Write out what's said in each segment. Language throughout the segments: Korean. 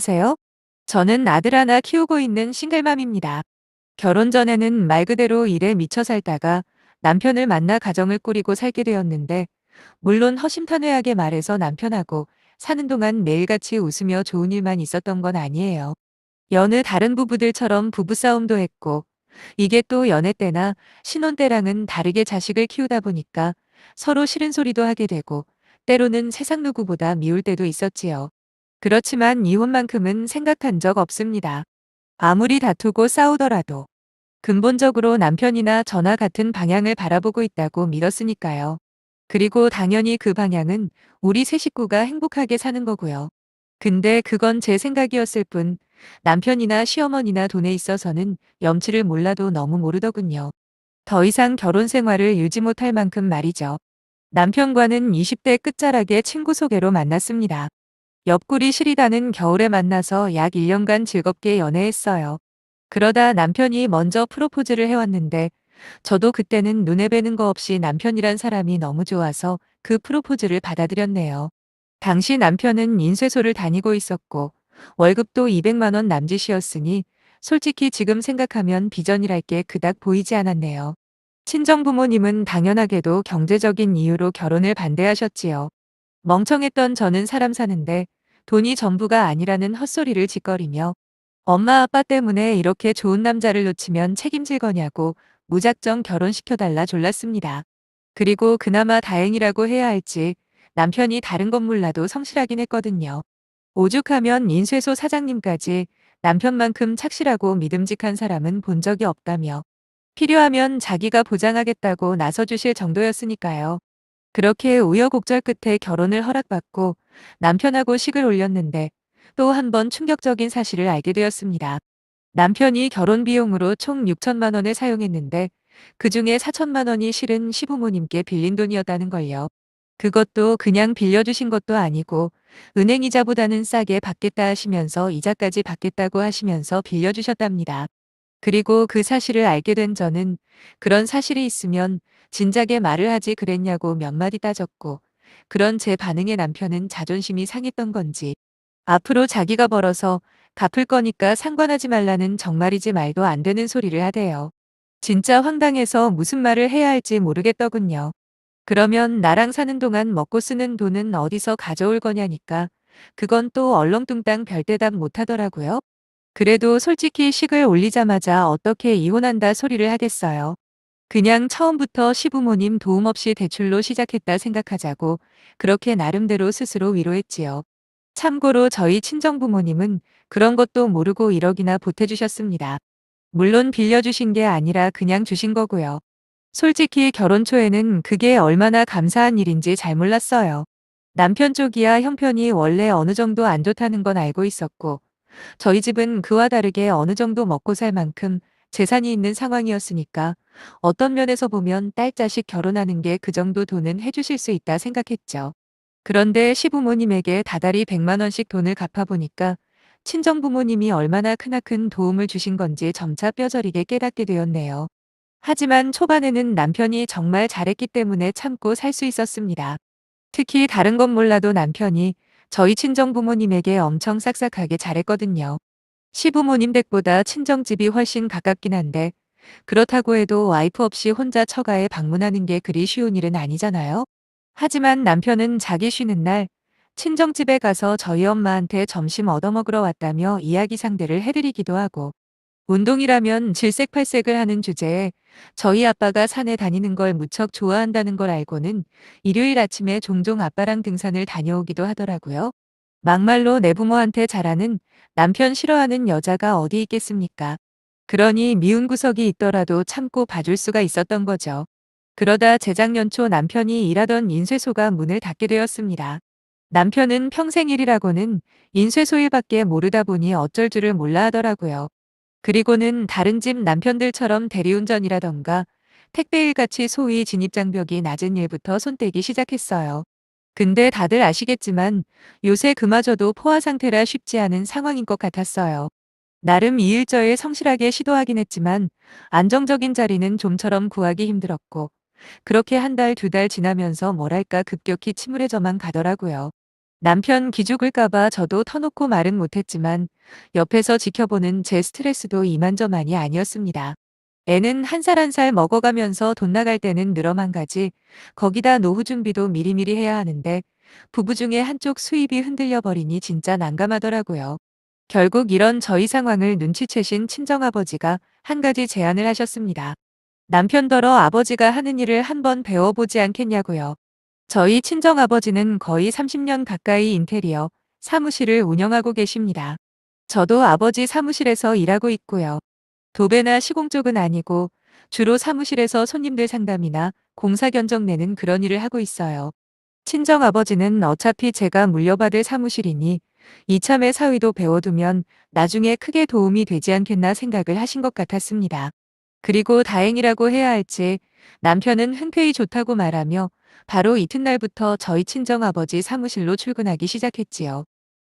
안녕하세요. 저는 아들 하나 키우고 있는 싱글맘입니다. 결혼 전에는 말 그대로 일에 미쳐 살다가 남편을 만나 가정을 꾸리고 살게 되었는데, 물론 허심탄회하게 말해서 남편하고 사는 동안 매일같이 웃으며 좋은 일만 있었던 건 아니에요. 여느 다른 부부들처럼 부부싸움도 했고, 이게 또 연애 때나 신혼 때랑은 다르게 자식을 키우다 보니까 서로 싫은 소리도 하게 되고, 때로는 세상 누구보다 미울 때도 있었지요. 그렇지만 이혼만큼은 생각한 적 없습니다. 아무리 다투고 싸우더라도 근본적으로 남편이나 저나 같은 방향을 바라보고 있다고 믿었으니까요. 그리고 당연히 그 방향은 우리 세 식구가 행복하게 사는 거고요. 근데 그건 제 생각이었을 뿐, 남편이나 시어머니나 돈에 있어서는 염치를 몰라도 너무 모르더군요. 더 이상 결혼 생활을 유지 못할 만큼 말이죠. 남편과는 20대 끝자락의 친구 소개로 만났습니다. 옆구리 시리다는 겨울에 만나서 약 1년간 즐겁게 연애했어요. 그러다 남편이 먼저 프로포즈를 해왔는데, 저도 그때는 눈에 뵈는 거 없이 남편이란 사람이 너무 좋아서 그 프로포즈를 받아들였네요. 당시 남편은 인쇄소를 다니고 있었고 월급도 200만 원 남짓이었으니 솔직히 지금 생각하면 비전이랄 게 그닥 보이지 않았네요. 친정 부모님은 당연하게도 경제적인 이유로 결혼을 반대하셨지요. 멍청했던 저는 사람 사는데 돈이 전부가 아니라는 헛소리를 짓거리며 엄마 아빠 때문에 이렇게 좋은 남자를 놓치면 책임질 거냐고 무작정 결혼시켜달라 졸랐습니다. 그리고 그나마 다행이라고 해야 할지 남편이 다른 건 몰라도 성실하긴 했거든요. 오죽하면 인쇄소 사장님까지 남편만큼 착실하고 믿음직한 사람은 본 적이 없다며 필요하면 자기가 보장하겠다고 나서주실 정도였으니까요. 그렇게 우여곡절 끝에 결혼을 허락받고 남편하고 식을 올렸는데 또 한 번 충격적인 사실을 알게 되었습니다. 남편이 결혼 비용으로 총 6천만 원을 사용했는데 그중에 4천만 원이 실은 시부모님께 빌린 돈이었다는 걸요. 그것도 그냥 빌려주신 것도 아니고 은행 이자보다는 싸게 받겠다 하시면서 이자까지 받겠다고 하시면서 빌려주셨답니다. 그리고 그 사실을 알게 된 저는 그런 사실이 있으면 진작에 말을 하지 그랬냐고 몇 마디 따졌고, 그런 제 반응에 남편은 자존심이 상했던 건지 앞으로 자기가 벌어서 갚을 거니까 상관하지 말라는 정말이지 말도 안 되는 소리를 하대요. 진짜 황당해서 무슨 말을 해야 할지 모르겠더군요. 그러면 나랑 사는 동안 먹고 쓰는 돈은 어디서 가져올 거냐니까 그건 또 얼렁뚱땅 별대답 못 하더라고요. 그래도 솔직히 식을 올리자마자 어떻게 이혼한다 소리를 하겠어요. 그냥 처음부터 시부모님 도움 없이 대출로 시작했다 생각하자고 그렇게 나름대로 스스로 위로했지요. 참고로 저희 친정부모님은 그런 것도 모르고 1억이나 보태주셨습니다. 물론 빌려주신 게 아니라 그냥 주신 거고요. 솔직히 결혼 초에는 그게 얼마나 감사한 일인지 잘 몰랐어요. 남편 쪽이야 형편이 원래 어느 정도 안 좋다는 건 알고 있었고, 저희 집은 그와 다르게 어느 정도 먹고 살 만큼 재산이 있는 상황이었으니까 어떤 면에서 보면 딸 자식 결혼하는 게 그 정도 돈은 해주실 수 있다 생각했죠. 그런데 시부모님에게 다달이 100만 원씩 돈을 갚아보니까 친정부모님이 얼마나 크나큰 도움을 주신 건지 점차 뼈저리게 깨닫게 되었네요. 하지만 초반에는 남편이 정말 잘했기 때문에 참고 살 수 있었습니다. 특히 다른 건 몰라도 남편이 저희 친정부모님에게 엄청 싹싹하게 잘했거든요. 시부모님 댁보다 친정집이 훨씬 가깝긴 한데 그렇다고 해도 와이프 없이 혼자 처가에 방문하는 게 그리 쉬운 일은 아니잖아요. 하지만 남편은 자기 쉬는 날 친정집에 가서 저희 엄마한테 점심 얻어먹으러 왔다며 이야기 상대를 해드리기도 하고, 운동이라면 질색팔색을 하는 주제에 저희 아빠가 산에 다니는 걸 무척 좋아한다는 걸 알고는 일요일 아침에 종종 아빠랑 등산을 다녀오기도 하더라고요. 막말로 내 부모한테 잘하는 남편 싫어하는 여자가 어디 있겠습니까? 그러니 미운 구석이 있더라도 참고 봐줄 수가 있었던 거죠. 그러다 재작년 초 남편이 일하던 인쇄소가 문을 닫게 되었습니다. 남편은 평생 일이라고는 인쇄소 일밖에 모르다 보니 어쩔 줄을 몰라 하더라고요. 그리고는 다른 집 남편들처럼 대리운전이라던가 택배일같이 소위 진입장벽이 낮은 일부터 손떼기 시작했어요. 근데 다들 아시겠지만 요새 그마저도 포화 상태라 쉽지 않은 상황인 것 같았어요. 나름 이일저일 성실하게 시도하긴 했지만 안정적인 자리는 좀처럼 구하기 힘들었고, 그렇게 한 달, 2달 지나면서 뭐랄까 급격히 침울해져만 가더라고요. 남편 기죽을까봐 저도 터놓고 말은 못했지만 옆에서 지켜보는 제 스트레스도 이만저만이 아니었습니다. 애는 한 살 한 살 먹어가면서 돈 나갈 때는 늘어만 가지, 거기다 노후 준비도 미리미리 해야 하는데 부부 중에 한쪽 수입이 흔들려 버리니 진짜 난감하더라고요. 결국 이런 저희 상황을 눈치채신 친정아버지가 한 가지 제안을 하셨습니다. 남편더러 아버지가 하는 일을 한번 배워보지 않겠냐고요. 저희 친정아버지는 거의 30년 가까이 인테리어 사무실을 운영하고 계십니다. 저도 아버지 사무실에서 일하고 있고요. 도배나 시공 쪽은 아니고 주로 사무실에서 손님들 상담이나 공사 견적 내는 그런 일을 하고 있어요. 친정아버지는 어차피 제가 물려받을 사무실이니 이참에 사위도 배워두면 나중에 크게 도움이 되지 않겠나 생각을 하신 것 같았습니다. 그리고 다행이라고 해야 할지 남편은 흔쾌히 좋다고 말하며 바로 이튿날부터 저희 친정아버지 사무실로 출근하기 시작했지요.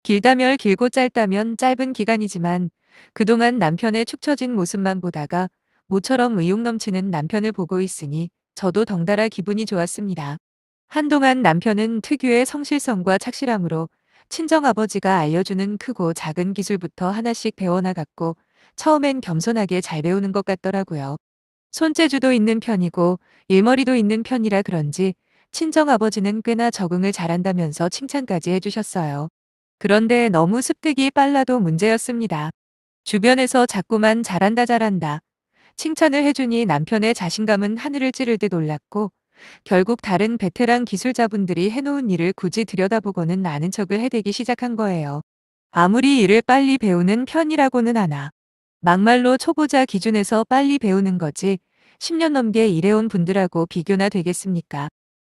길다면 길고 짧다면 짧은 기간이지만 그동안 남편의 축 처진 모습만 보다가 모처럼 의욕 넘치는 남편을 보고 있으니 저도 덩달아 기분이 좋았습니다. 한동안 남편은 특유의 성실성과 착실함으로 친정아버지가 알려주는 크고 작은 기술부터 하나씩 배워나갔고 처음엔 겸손하게 잘 배우는 것 같더라고요. 손재주도 있는 편이고 일머리도 있는 편이라 그런지 친정아버지는 꽤나 적응을 잘한다면서 칭찬까지 해주셨어요. 그런데 너무 습득이 빨라도 문제였습니다. 주변에서 자꾸만 잘한다 잘한다 칭찬을 해주니 남편의 자신감은 하늘을 찌를 듯 올랐고 결국 다른 베테랑 기술자분들이 해놓은 일을 굳이 들여다보고는 아는 척을 해대기 시작한 거예요. 아무리 일을 빨리 배우는 편이라고는 하나 막말로 초보자 기준에서 빨리 배우는 거지 10년 넘게 일해온 분들하고 비교나 되겠습니까?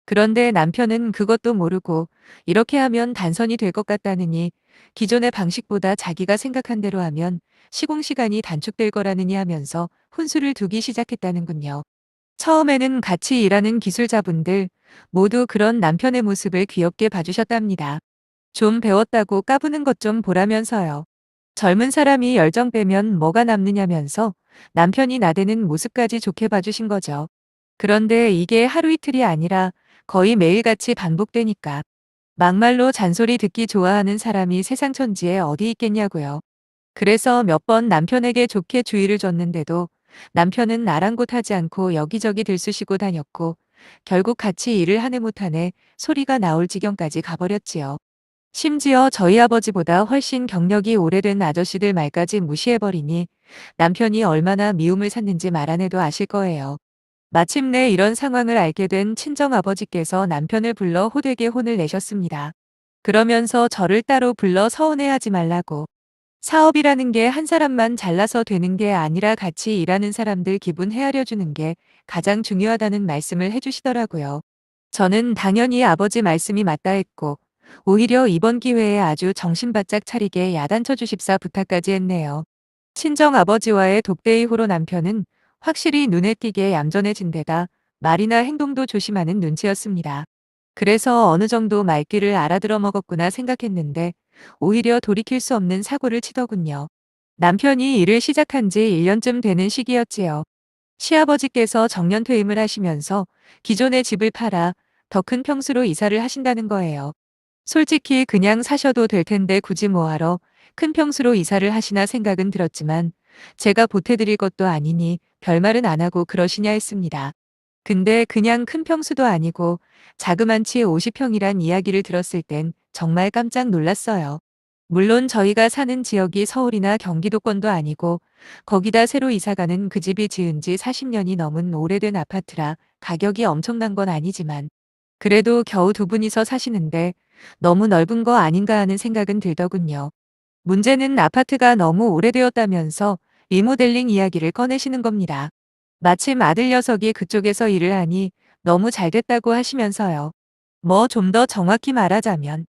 그런데 남편은 그것도 모르고 이렇게 하면 단선이 될 것 같다느니 기존의 방식보다 자기가 생각한 대로 하면 시공시간이 단축될 거라느니 하면서 훈수를 두기 시작했다는군요. 처음에는 같이 일하는 기술자분들 모두 그런 남편의 모습을 귀엽게 봐주셨답니다. 좀 배웠다고 까부는 것 좀 보라면서요. 젊은 사람이 열정 빼면 뭐가 남느냐면서 남편이 나대는 모습까지 좋게 봐주신 거죠. 그런데 이게 하루 이틀이 아니라 거의 매일같이 반복되니까 막말로 잔소리 듣기 좋아하는 사람이 세상 천지에 어디 있겠냐고요. 그래서 몇 번 남편에게 좋게 주의를 줬는데도 남편은 아랑곳하지 않고 여기저기 들쑤시고 다녔고 결국 같이 일을 하네 못하네 소리가 나올 지경까지 가버렸지요. 심지어 저희 아버지보다 훨씬 경력이 오래된 아저씨들 말까지 무시해버리니 남편이 얼마나 미움을 샀는지 말 안 해도 아실 거예요. 마침내 이런 상황을 알게 된 친정아버지께서 남편을 불러 호되게 혼을 내셨습니다. 그러면서 저를 따로 불러 서운해하지 말라고. 사업이라는 게 한 사람만 잘나서 되는 게 아니라 같이 일하는 사람들 기분 헤아려 주는 게 가장 중요하다는 말씀을 해주시더라고요. 저는 당연히 아버지 말씀이 맞다 했고 오히려 이번 기회에 아주 정신 바짝 차리게 야단쳐 주십사 부탁까지 했네요. 친정아버지와의 독대 이후로 남편은 확실히 눈에 띄게 얌전해진 데다 말이나 행동도 조심하는 눈치였습니다. 그래서 어느 정도 말귀를 알아들어 먹었구나 생각했는데 오히려 돌이킬 수 없는 사고를 치더군요. 남편이 일을 시작한 지 1년쯤 되는 시기였지요. 시아버지께서 정년퇴임을 하시면서 기존의 집을 팔아 더 큰 평수로 이사를 하신다는 거예요. 솔직히 그냥 사셔도 될 텐데 굳이 뭐하러 큰 평수로 이사를 하시나 생각은 들었지만 제가 보태드릴 것도 아니니 별말은 안 하고 그러시냐 했습니다. 근데 그냥 큰 평수도 아니고 자그만치 50평이란 이야기를 들었을 땐 정말 깜짝 놀랐어요. 물론 저희가 사는 지역이 서울이나 경기도권도 아니고 거기다 새로 이사가는 그 집이 지은 지 40년이 넘은 오래된 아파트라 가격이 엄청난 건 아니지만 그래도 겨우 두 분이서 사시는데 너무 넓은 거 아닌가 하는 생각은 들더군요. 문제는 아파트가 너무 오래되었다면서 리모델링 이야기를 꺼내시는 겁니다. 마침 아들 녀석이 그쪽에서 일을 하니 너무 잘 됐다고 하시면서요. 뭐 좀 더 정확히 말하자면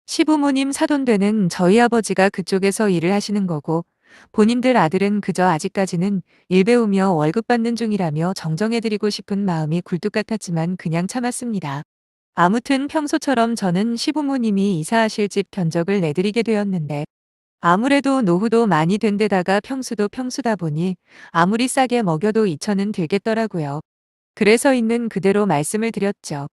시부모님 사돈되는 저희 아버지가 그쪽에서 일을 하시는 거고 본인들 아들은 그저 아직까지는 일 배우며 월급 받는 중이라며 정정해드리고 싶은 마음이 굴뚝 같았지만 그냥 참았습니다. 아무튼 평소처럼 저는 시부모님이 이사하실 집 견적을 내드리게 되었는데 아무래도 노후도 많이 된 데다가 평수도 평수다 보니 아무리 싸게 먹여도 2천은 들겠더라고요. 그래서 있는 그대로 말씀을 드렸죠.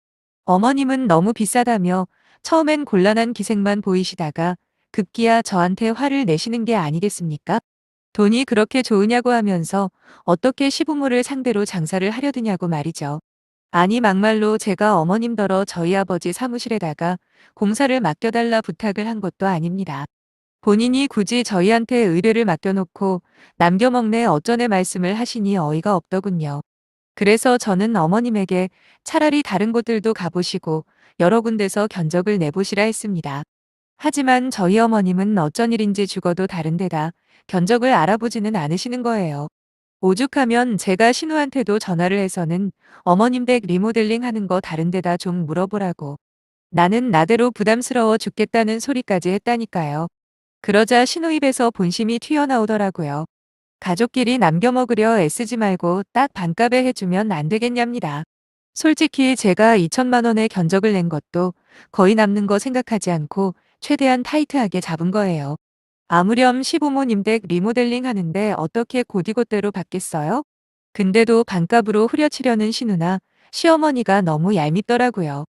어머님은 너무 비싸다며 처음엔 곤란한 기색만 보이시다가 급기야 저한테 화를 내시는 게 아니겠습니까? 돈이 그렇게 좋으냐고 하면서 어떻게 시부모를 상대로 장사를 하려드냐고 말이죠. 아니 막말로 제가 어머님더러 저희 아버지 사무실에다가 공사를 맡겨달라 부탁을 한 것도 아닙니다. 본인이 굳이 저희한테 의뢰를 맡겨놓고 남겨먹네 어쩌네 말씀을 하시니 어이가 없더군요. 그래서 저는 어머님에게 차라리 다른 곳들도 가보시고 여러 군데서 견적을 내보시라 했습니다. 하지만 저희 어머님은 어쩐 일인지 죽어도 다른 데다 견적을 알아보지는 않으시는 거예요. 오죽하면 제가 신우한테도 전화를 해서는 어머님 댁 리모델링 하는 거 다른 데다 좀 물어보라고. 나는 나대로 부담스러워 죽겠다는 소리까지 했다니까요. 그러자 신우 입에서 본심이 튀어나오더라고요. 가족끼리 남겨 먹으려 애쓰지 말고 딱 반값에 해주면 안 되겠냐입니다. 솔직히 제가 2천만 원의 견적을 낸 것도 거의 남는 거 생각하지 않고 최대한 타이트하게 잡은 거예요. 아무렴 시부모님 댁 리모델링 하는데 어떻게 곧이곧대로 받겠어요? 근데도 반값으로 후려치려는 신우나 시어머니가 너무 얄밉더라고요.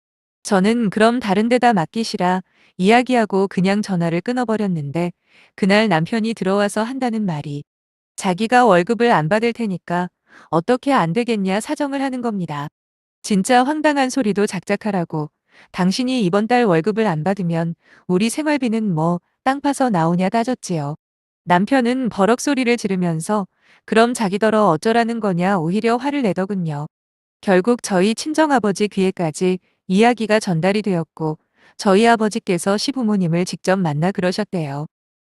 저는 그럼 다른 데다 맡기시라 이야기하고 그냥 전화를 끊어버렸는데 그날 남편이 들어와서 한다는 말이 자기가 월급을 안 받을 테니까 어떻게 안 되겠냐 사정을 하는 겁니다. 진짜 황당한 소리도 작작하라고. 당신이 이번 달 월급을 안 받으면 우리 생활비는 뭐 땅 파서 나오냐 따졌지요. 남편은 버럭 소리를 지르면서 그럼 자기더러 어쩌라는 거냐 오히려 화를 내더군요. 결국 저희 친정아버지 귀에까지 이야기가 전달이 되었고 저희 아버지께서 시부모님을 직접 만나 그러셨대요.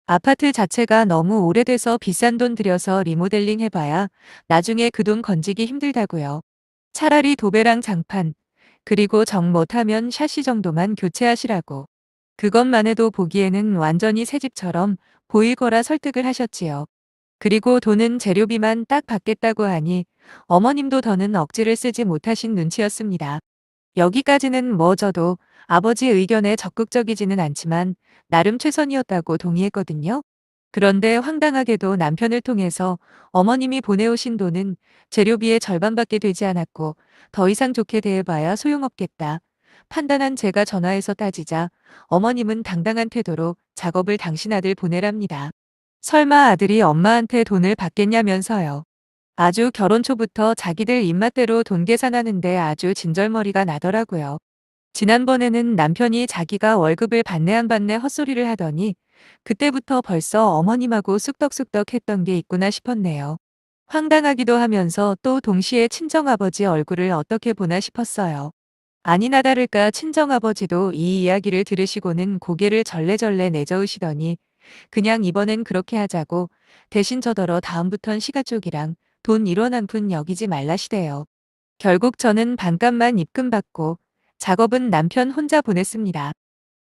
아파트 자체가 너무 오래돼서 비싼 돈 들여서 리모델링 해봐야 나중에 그 돈 건지기 힘들다고요. 차라리 도배랑 장판, 그리고 정 못하면 샤시 정도만 교체하시라고. 그것만 해도 보기에는 완전히 새 집처럼 보일 거라 설득을 하셨지요. 그리고 돈은 재료비만 딱 받겠다고 하니 어머님도 더는 억지를 쓰지 못하신 눈치였습니다. 여기까지는 뭐 저도 아버지 의견에 적극적이지는 않지만 나름 최선이었다고 동의했거든요. 그런데 황당하게도 남편을 통해서 어머님이 보내오신 돈은 재료비의 절반밖에 되지 않았고 더 이상 좋게 대해봐야 소용없겠다. 판단한 제가 전화해서 따지자 어머님은 당당한 태도로 작업을 당신 아들 보내랍니다. 설마 아들이 엄마한테 돈을 받겠냐면서요. 아주 결혼 초부터 자기들 입맛대로 돈 계산하는데 아주 진절머리가 나더라고요. 지난번에는 남편이 자기가 월급을 받네 안 받네 헛소리를 하더니 그때부터 벌써 어머님하고 쑥덕쑥덕 했던 게 있구나 싶었네요. 황당하기도 하면서 또 동시에 친정아버지 얼굴을 어떻게 보나 싶었어요. 아니나 다를까 친정아버지도 이 이야기를 들으시고는 고개를 절레절레 내저으시더니 그냥 이번엔 그렇게 하자고 대신 저더러 다음부턴 시가 쪽이랑 돈 1원 한 푼 여기지 말라시대요. 결국 저는 반값만 입금받고 작업은 남편 혼자 보냈습니다.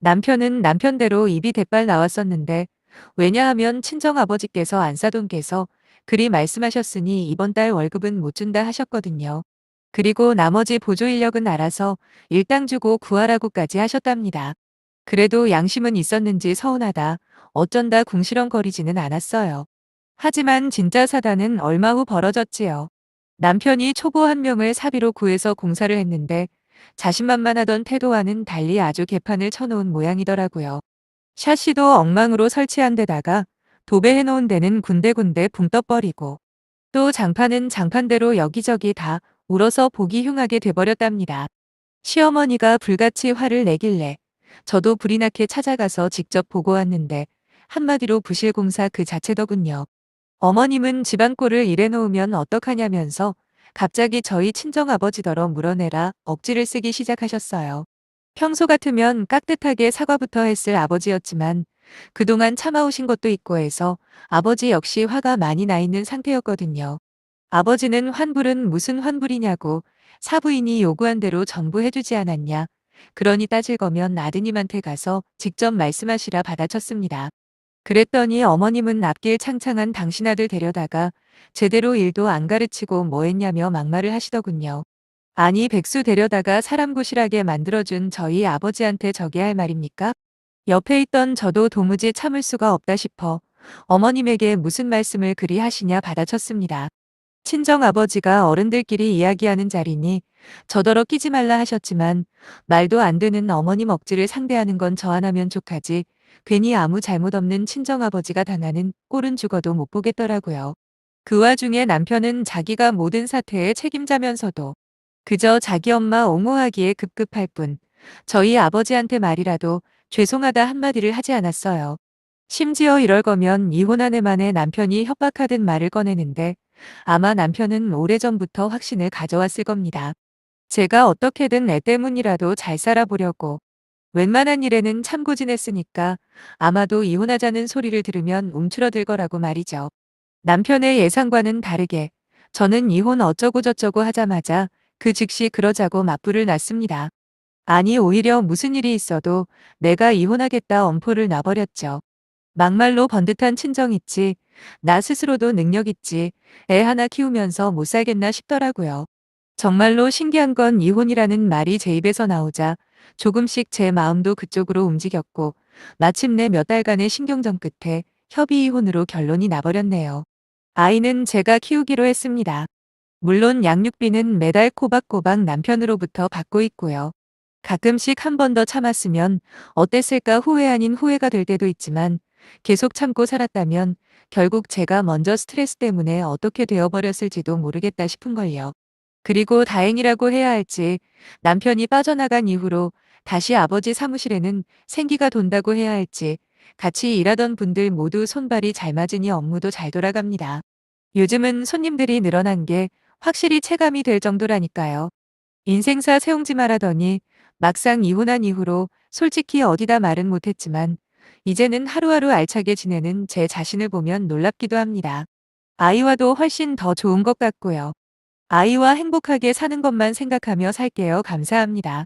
남편은 남편대로 입이 대빨 나왔었는데 왜냐하면 친정아버지께서 안사돈께서 그리 말씀하셨으니 이번 달 월급은 못 준다 하셨거든요. 그리고 나머지 보조 인력은 알아서 일당 주고 구하라고까지 하셨답니다. 그래도 양심은 있었는지 서운하다. 어쩐다 궁시렁거리지는 않았어요. 하지만 진짜 사단은 얼마 후 벌어졌지요. 남편이 초보 한 명을 사비로 구해서 공사를 했는데 자신만만하던 태도와는 달리 아주 개판을 쳐놓은 모양이더라고요. 샤시도 엉망으로 설치한 데다가 도배해놓은 데는 군데군데 붕 떠버리고 또 장판은 장판대로 여기저기 다 울어서 보기 흉하게 돼버렸답니다. 시어머니가 불같이 화를 내길래 저도 불이 나게 찾아가서 직접 보고 왔는데 한마디로 부실공사 그 자체더군요. 어머님은 집안 꼴을 이래 놓으면 어떡하냐면서 갑자기 저희 친정아버지더러 물어내라 억지를 쓰기 시작하셨어요. 평소 같으면 깍듯하게 사과부터 했을 아버지였지만 그동안 참아오신 것도 있고 해서 아버지 역시 화가 많이 나 있는 상태였거든요. 아버지는 환불은 무슨 환불이냐고 사부인이 요구한 대로 전부 해주지 않았냐. 그러니 따질 거면 아드님한테 가서 직접 말씀하시라 받아쳤습니다. 그랬더니 어머님은 앞길 창창한 당신 아들 데려다가 제대로 일도 안 가르치고 뭐 했냐며 막말을 하시더군요. 아니 백수 데려다가 사람 구실하게 만들어준 저희 아버지한테 저게 할 말입니까? 옆에 있던 저도 도무지 참을 수가 없다 싶어 어머님에게 무슨 말씀을 그리 하시냐 받아쳤습니다. 친정아버지가 어른들끼리 이야기하는 자리니 저더러 끼지 말라 하셨지만 말도 안 되는 어머님 억지를 상대하는 건 저 하나면 족하지 괜히 아무 잘못 없는 친정아버지가 당하는 꼴은 죽어도 못 보겠더라고요. 그 와중에 남편은 자기가 모든 사태의 책임자면서도 그저 자기 엄마 옹호하기에 급급할 뿐 저희 아버지한테 말이라도 죄송하다 한마디를 하지 않았어요. 심지어 이럴 거면 이혼한 해 만에 남편이 협박하듯 말을 꺼내는데 아마 남편은 오래전부터 확신을 가져왔을 겁니다. 제가 어떻게든 애 때문이라도 잘 살아보려고 웬만한 일에는 참고 지냈으니까 아마도 이혼하자는 소리를 들으면 움츠러들 거라고 말이죠. 남편의 예상과는 다르게 저는 이혼 어쩌고저쩌고 하자마자 그 즉시 그러자고 맞불을 놨습니다. 아니 오히려 무슨 일이 있어도 내가 이혼하겠다 엄포를 놔버렸죠. 막말로 번듯한 친정 있지, 나 스스로도 능력 있지, 애 하나 키우면서 못 살겠나 싶더라고요. 정말로 신기한 건 이혼이라는 말이 제 입에서 나오자 조금씩 제 마음도 그쪽으로 움직였고 마침내 몇 달간의 신경전 끝에 협의 이혼으로 결론이 나버렸네요. 아이는 제가 키우기로 했습니다. 물론 양육비는 매달 꼬박꼬박 남편으로부터 받고 있고요. 가끔씩 한 번 더 참았으면 어땠을까 후회 아닌 후회가 될 때도 있지만 계속 참고 살았다면 결국 제가 먼저 스트레스 때문에 어떻게 되어버렸을지도 모르겠다 싶은걸요. 그리고 다행이라고 해야 할지 남편이 빠져나간 이후로 다시 아버지 사무실에는 생기가 돈다고 해야 할지 같이 일하던 분들 모두 손발이 잘 맞으니 업무도 잘 돌아갑니다. 요즘은 손님들이 늘어난 게 확실히 체감이 될 정도라니까요. 인생사 세웅지 말하더니 막상 이혼한 이후로 솔직히 어디다 말은 못했지만 이제는 하루하루 알차게 지내는 제 자신을 보면 놀랍기도 합니다. 아이와도 훨씬 더 좋은 것 같고요. 아이와 행복하게 사는 것만 생각하며 살게요. 감사합니다.